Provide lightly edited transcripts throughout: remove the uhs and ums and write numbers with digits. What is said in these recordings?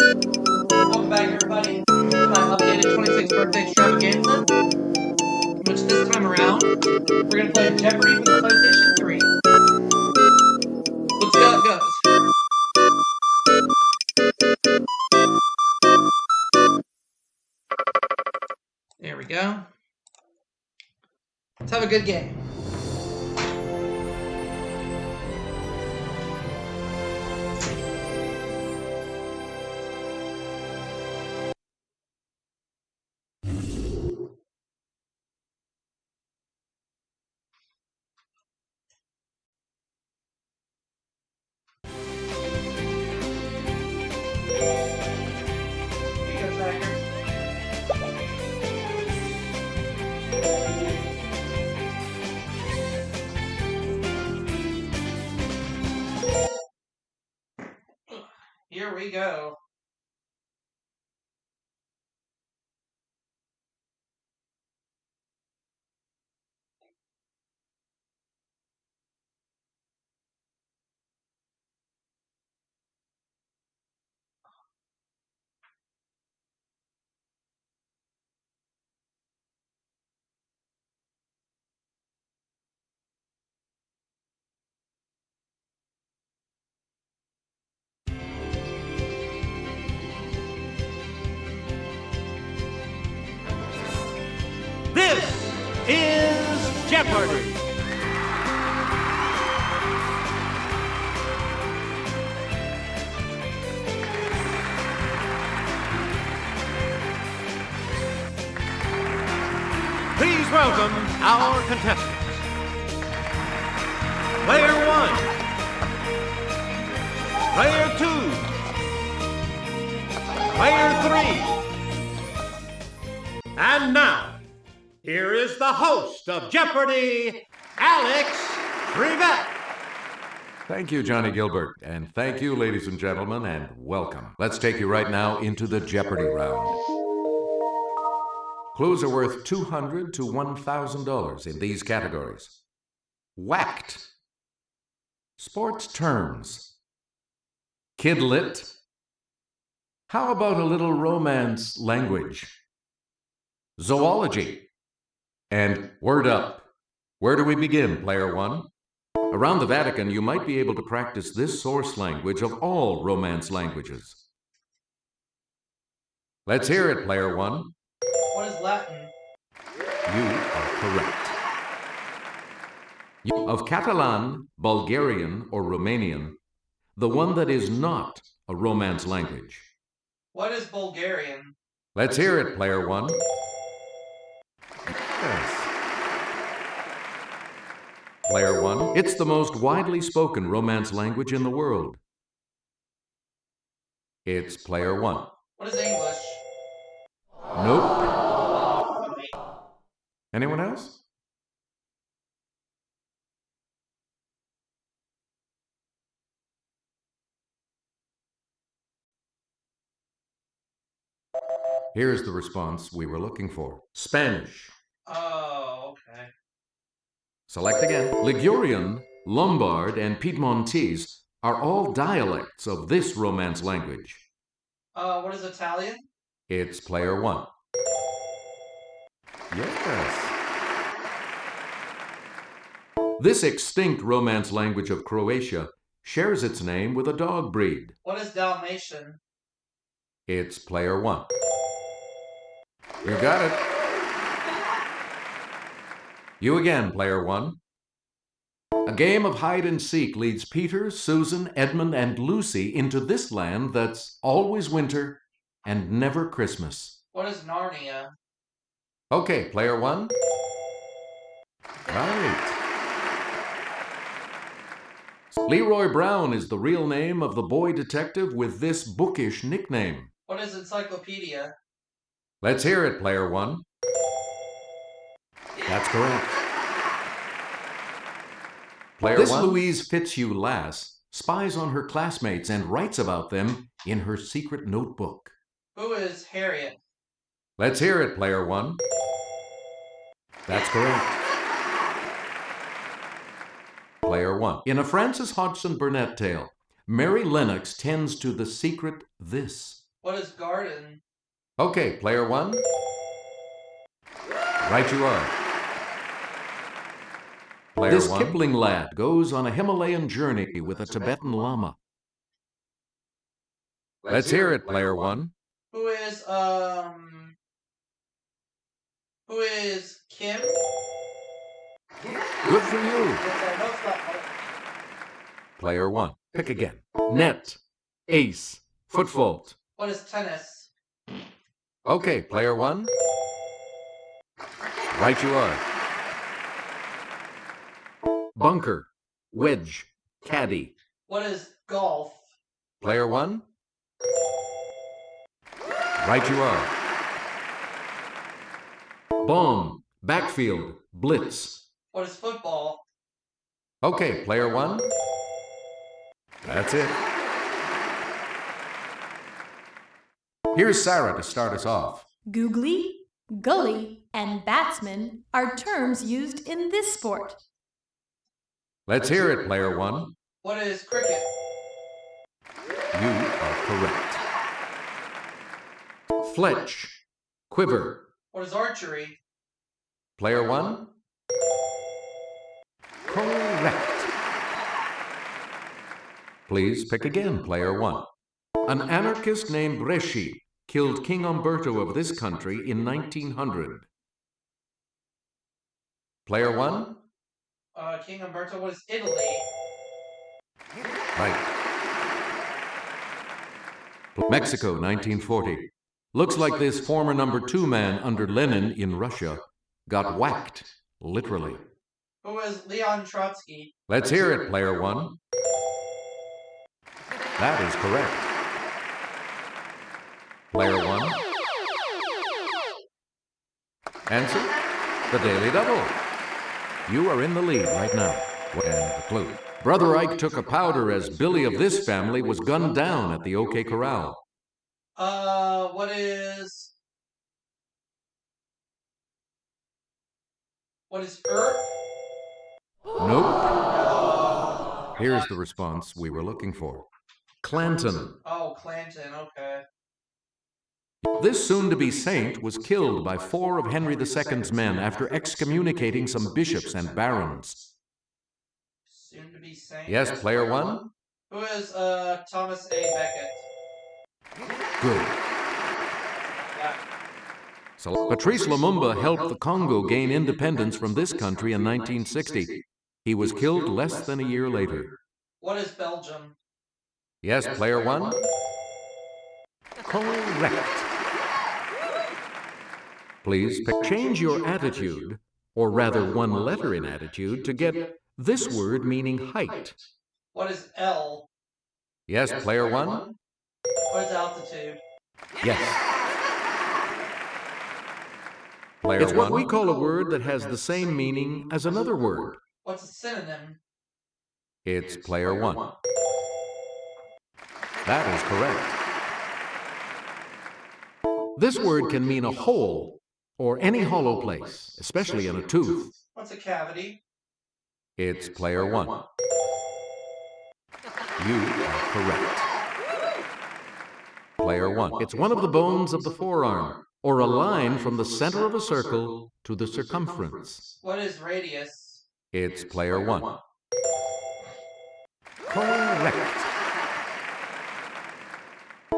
Welcome back, everybody, to my updated 26th birthday extravaganza, which this time around, we're going to play Jeopardy for the PlayStation 3. Let's see how it goes. There we go. Let's have a good game. Here you go, Zachary. Here we go. This is Jeopardy! Please welcome our contestants. Player 1. Player 2. Player 3. And now, here is the host of Jeopardy, Alex Trevette. Thank you, Johnny Gilbert, and thank you, ladies and gentlemen, and welcome. Let's take you right now into the Jeopardy round. Clues are worth $200 to $1,000 in these categories. Whacked. Sports terms. Kidlit. How about a little romance language? Zoology. And word up. Where do we begin, player 1? Around the Vatican, you might be able to practice this source language of all Romance languages. Let's hear it, player 1. What is Latin? You are correct. Of Catalan, Bulgarian, or Romanian, the one that is not a Romance language. What is Bulgarian? Let's hear it, player 1. Yes. Player 1, it's the most widely spoken Romance language in the world. It's player 1. What is English? Nope. Anyone else? Here's the response we were looking for. Spanish. Oh, okay. Select again. Ligurian, Lombard, and Piedmontese are all dialects of this Romance language. What is Italian? It's player 1. Yes. This extinct Romance language of Croatia shares its name with a dog breed. What is Dalmatian? It's player 1. You got it. You again, player 1. A game of hide and seek leads Peter, Susan, Edmund, and Lucy into this land that's always winter and never Christmas. What is Narnia? Okay, player 1. Right. Leroy Brown is the real name of the boy detective with this bookish nickname. What is encyclopedia? Let's hear it, player 1. That's correct. Player this 1. Louise Fitzhugh Lass spies on her classmates and writes about them in her secret notebook. Who is Harriet? Let's hear it, player 1. That's correct. Player 1. In a Frances Hodgson Burnett tale, Mary Lennox tends to the secret this. What is garden? Okay, player one. Right you are. This Kipling lad goes on a Himalayan journey with a Tibetan lama. Let's hear it, player one. Who is Kim? Good for you. Okay, no, stop. Player one. Pick again. Net. Ace. Foot fault. What is tennis? Okay, player one. Right you are. Bunker. Wedge. Caddy. What is golf? Player one. Right you are. Bomb. Backfield. Blitz. What is football? Okay, player one. That's it. Here's Sarah to start us off. Googly, gully, and batsman are terms used in this sport. Let's hear it, player one. What is cricket? You are correct. Fletch. Quiver. What is archery? Player one. Correct. Please pick again, player one. An anarchist named Bresci killed King Umberto of this country in 1900. Player one. King Umberto. What is Italy? Right. Mexico, 1940. Looks like this former number 2 man under Lenin in Russia got whacked, literally. Who is Leon Trotsky? Let's hear it, player one. That is correct. Player one. Answer? The Daily Double. You are in the lead right now. And the clue. Brother Ike took a powder as Billy of this family was gunned down at the OK Corral. What is Earth? Nope. Here's the response we were looking for. Clanton. Oh, Clanton, okay. This soon-to-be saint was killed by 4 of Henry II's men after excommunicating some bishops and barons. Soon to be saint. Yes, player one? Who is Thomas A. Becket? Good. Yeah. So, Patrice Lumumba helped the Congo gain independence from this country in 1960. He was killed less than a year later. What is Belgium? Yes, player one? Correct. Please change your attitude, or rather one letter in attitude, to get this word meaning height. What is L? Yes, player one? What is altitude? Yes. Player it's what we call a word that has the same meaning as another word. What's a synonym? It's player one. That is correct. This word can mean a hole or any hollow place, especially in a tooth. What's a cavity? It's player one. You are correct. Player one. It's one of the bones of the forearm, or a line from the center of a circle to the circumference. What is radius? It's player one. Correct.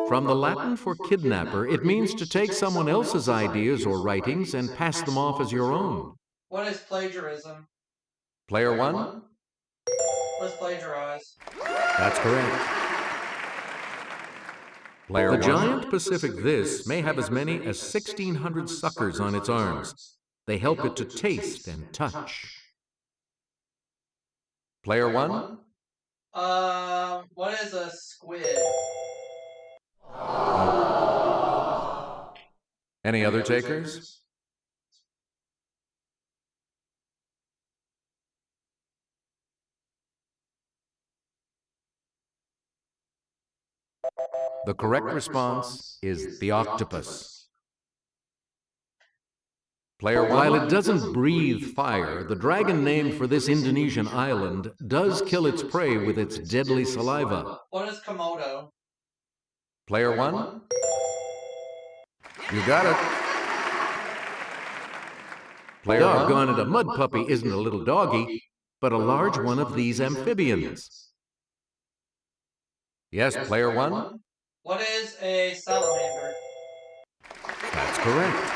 From the Latin for kidnapper, it means to take someone else's ideas or writings and pass them off as your own. What is plagiarism? Player one? What is plagiarize? That's correct. Player the giant Pacific This may have as many as 1,600 suckers on its arms. They help it to taste and touch. Player one? What is a squid? Any other takers? The correct response is the octopus. Player one. While it doesn't breathe fire, the dragon named for this Indonesian island does kill its prey with its deadly saliva. What is Komodo? Player 1? You got it. Player 1? Doggone it, a mud puppy isn't a little doggy, but a large one of these amphibians. Yes, Player 1? What is a salamander? That's correct.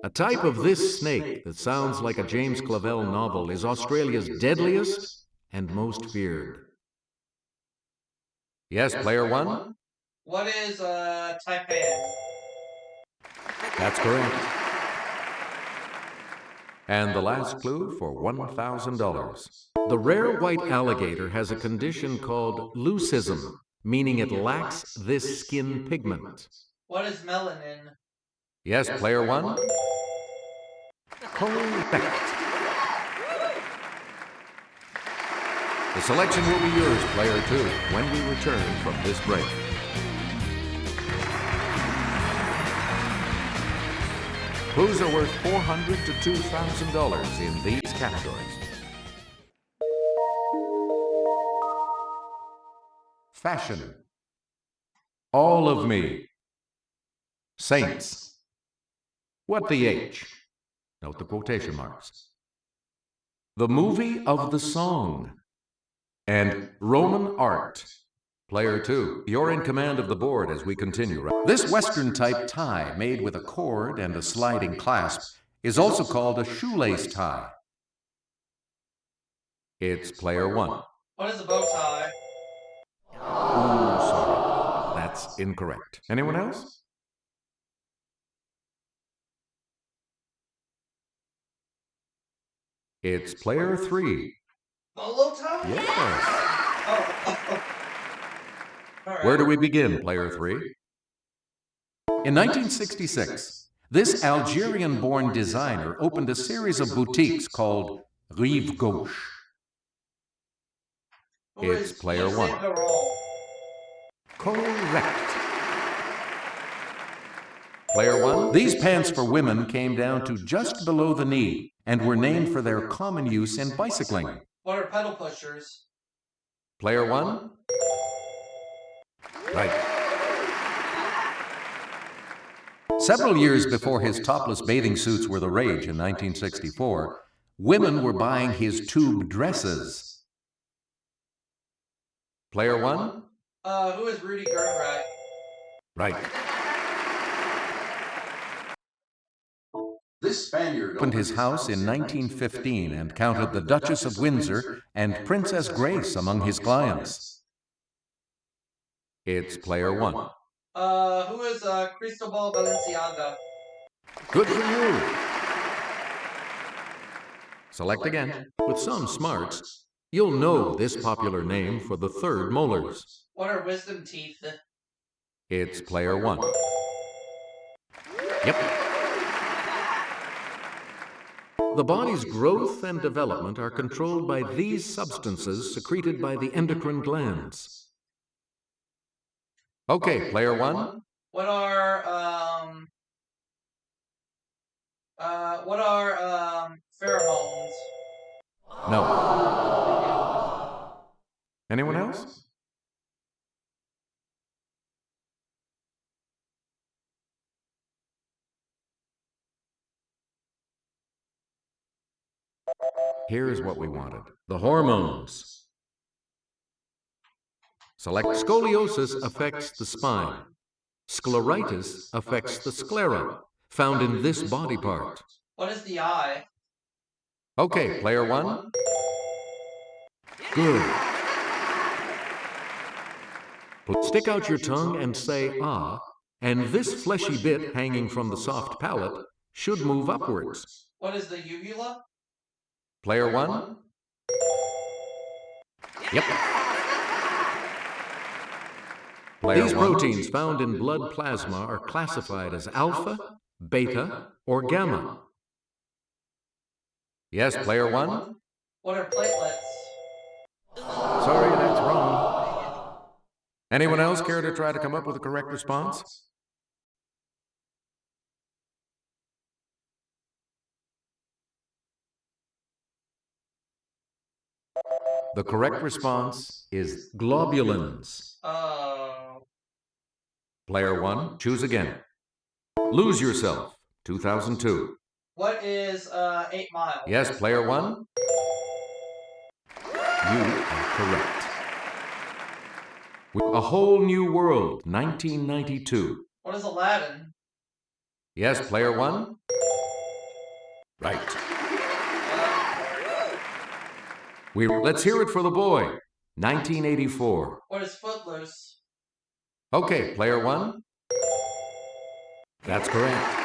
A type of this snake that sounds like a James Clavell novel is Australia's deadliest and most feared. Yes, Player 1? What is a taipan? That's correct. And the last clue for $1,000. The rare white alligator has a condition called leucism, meaning it lacks this skin pigment. What is melanin? Yes, Player 1? Correct. The selection will be yours, Player 2, when we return from this break. Clues are worth $400 to $2,000 in these categories. Fashion. All of me. Saints. What the H? Note the quotation marks. The movie of the song. And Roman art. Player 2, you're in command of the board as we continue. This Western-type tie, made with a cord and a sliding clasp, is also called a shoelace tie. It's Player 1. What is a bow tie? Ooh, sorry. That's incorrect. Anyone else? It's Player 3. Bolo tie? Yes. Oh. All right. Where do we begin, Player 3? In 1966, this Algerian-born designer opened a series of boutiques called Rive Gauche. It's Player 1. Correct. Player 1, these pants for women came down to just below the knee and were named for their common use in bicycling. What are pedal pushers? Player 1? Right. Several years before his topless bathing suits were the rage in 1964, women were buying his tube dresses. Player 1? Who is Rudy Gernreich? Right. This Spaniard opened his house in 1915 and counted the Duchess of Windsor and Princess Grace among his clients. It's Player 1. Who is Cristobal Balenciaga? Good for you. Select again. With some smarts, you'll know this popular name for the third molars. What are wisdom teeth? It's Player 1. Yep. The body's growth and development are controlled by these substances secreted by the endocrine glands. Okay, Player 1. What are pheromones? No. Anyone else? Here's what we wanted. The hormones. Select scoliosis affects the spine. Scleritis affects the sclera, found in this body part. What is the eye? Okay, Player 1. Good. Stick out your tongue and say ah, and this fleshy bit hanging from the soft palate should move upwards. What is the uvula? Player 1. Yep. These proteins found in blood plasma are classified as alpha, beta, or gamma. Yes, Player 1. What are platelets? Sorry, that's wrong. Anyone else care to try to come up with a correct response? The correct response is globulins. Player 1, choose again. Lose Yourself, 2002. What is 8 Mile? Yes, Player 1. You are correct. A Whole New World, 1992. What is Aladdin? Yes, Player 1. Right. Let's hear it for the boy. 1984. What is Footloose? Okay, Player 1. That's correct.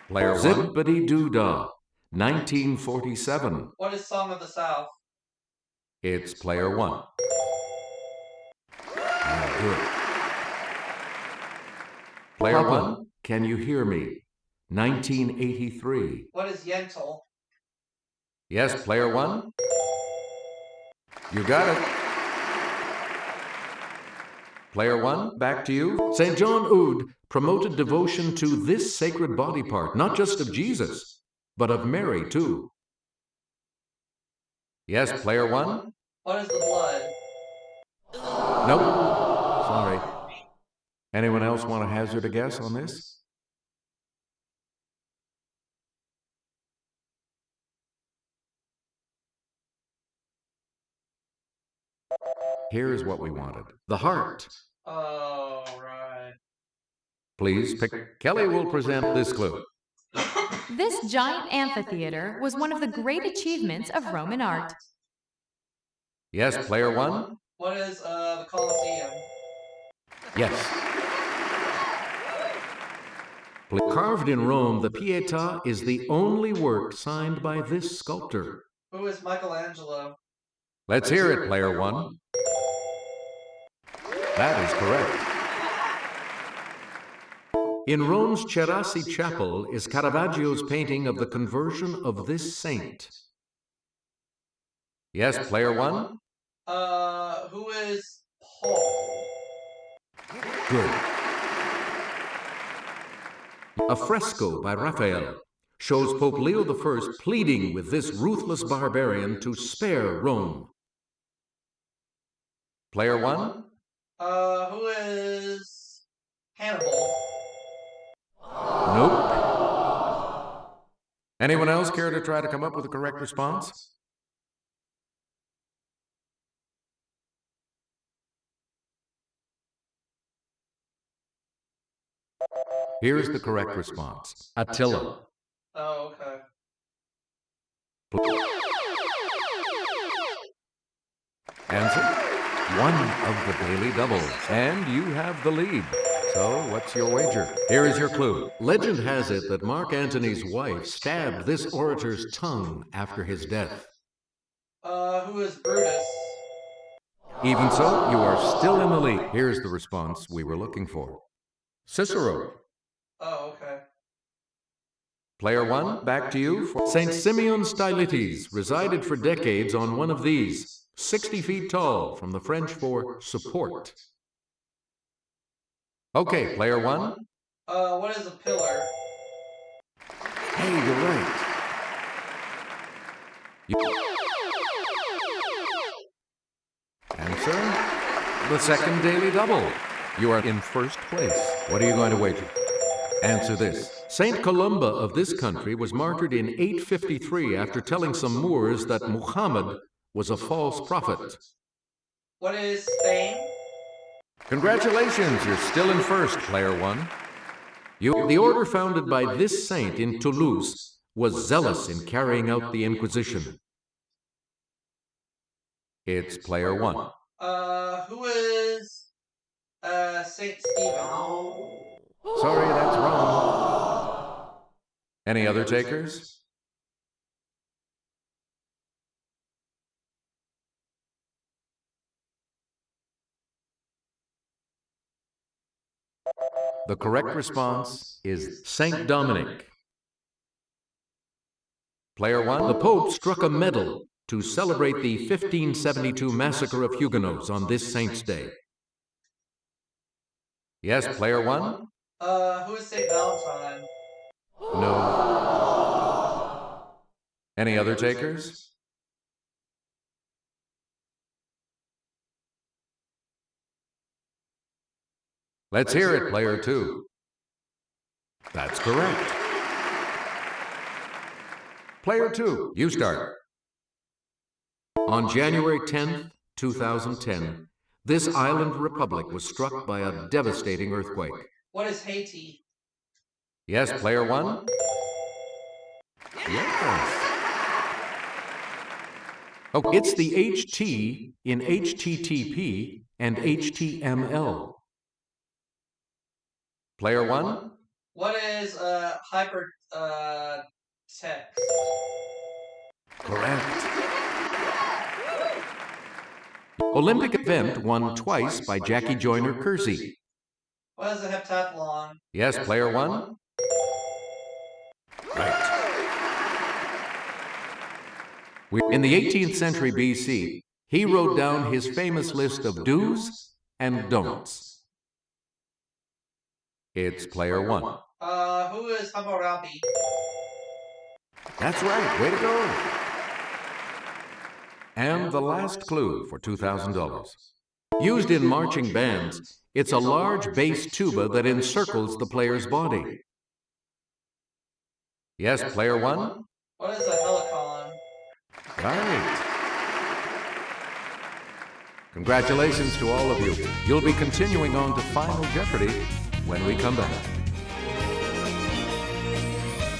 Player 1. Zippity-Doo-Dah, 1947. What is Song of the South? It's Player 1. Good. Player 1, Can You Hear Me? 1983. What is Yentl? Yes, Player 1. You got it. Player 1, back to you. St. John Oud promoted devotion to this sacred body part, not just of Jesus, but of Mary too. Yes, Player 1. What is the blood? Nope. Sorry. Anyone else want to hazard a guess on this? Here's what we wanted. The heart. Oh, right. Please pick. Kelly will present this clue. This giant amphitheater was one of the great achievements of Roman art. Yes, Player 1. What is the Colosseum? Yes. Carved in Rome, the Pietà is the only work signed by this sculptor. Who is Michelangelo? Let's hear it, Player 1. That is correct. In Rome's Cerasi Chapel is Caravaggio's painting of the conversion of this saint. Yes, Player 1. Who is Paul? Good. A fresco by Raphael shows Pope Leo I pleading with this ruthless barbarian to spare Rome. Player 1. Who is Hannibal? Nope. Anyone else care to try to come up with a correct response? Here's the correct response. Attila. Oh, okay. Answer? One of the daily doubles. And you have the lead. So, what's your wager? Here is your clue. Legend has it that Mark Antony's wife stabbed this orator's tongue after his death. Who is Brutus? Even so, you are still in the lead. Here's the response we were looking for. Cicero. Oh, okay. Player 1, back to you. St. Simeon Stylites resided for decades on one of these, 60 feet tall, from the French for support. Okay, Player 1. What is a pillar? Hey, you're right. Answer? The second daily double. You are in first place. What are you going to wager? Answer this. Saint Columba of this country was martyred in 853 after telling some Moors that Muhammad was a false prophet. What is Spain? Congratulations, you're still in first, Player 1. The order founded by this saint in Toulouse was zealous in carrying out the Inquisition. It's Player 1. Who is Saint Stephen? Sorry, that's wrong. Any other takers? The correct response is Saint Dominic. Player 1, the Pope struck a medal to celebrate the 1572 massacre of Huguenots on this saint's day. Yes, Player 1? Who is Saint Valentine? No. Any other takers? Let's hear it, player 2. That's correct. Player 2, you start. On January 10th, 2010, this island republic was struck by a devastating earthquake. What is Haiti? Yes, player 1? Yes. Oh, it's the HT in HTTP and HTML. Player 1? What is hyper text? Correct. Olympic event won twice by Jackie Joyner-Kersee. What is a heptathlon? Yes, player 1? Right. In the 18th century BC, he wrote down his famous list of do's and don'ts. It's player 1. Who is Hammurabi? That's right, way to go. And the last clue for $2,000. Used in marching bands, it's a large bass tuba that encircles the player's body. Yes, player 1? What is a helicon? Right. Congratulations to all of you. You'll be continuing on to Final Jeopardy when we come back.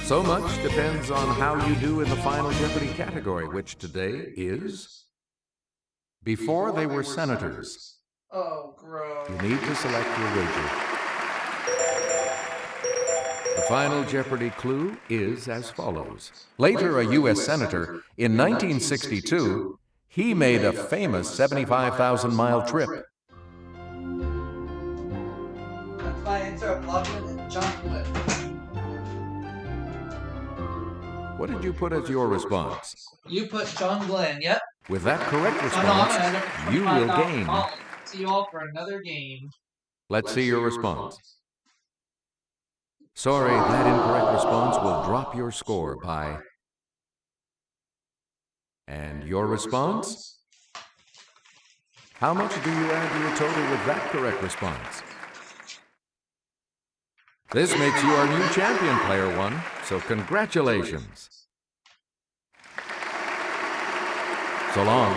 So much depends on how you do in the Final Jeopardy category, which today is Before They Were Senators. Oh, gross. You need to select your wager. The Final Jeopardy clue is as follows. Later a U.S. Senator, in 1962, he made a famous 75,000-mile trip. That's my answer. Loveland and John Wood. What did you put as your response? You put John Glenn, yep. With that correct I'm gonna end response, up you will gain. $25,000. See you all for another game. Let's see your response. Sorry, that incorrect response will drop your score by... And your response? How much do you add to your total with that correct response? This makes you our new champion, player 1, so congratulations. So long.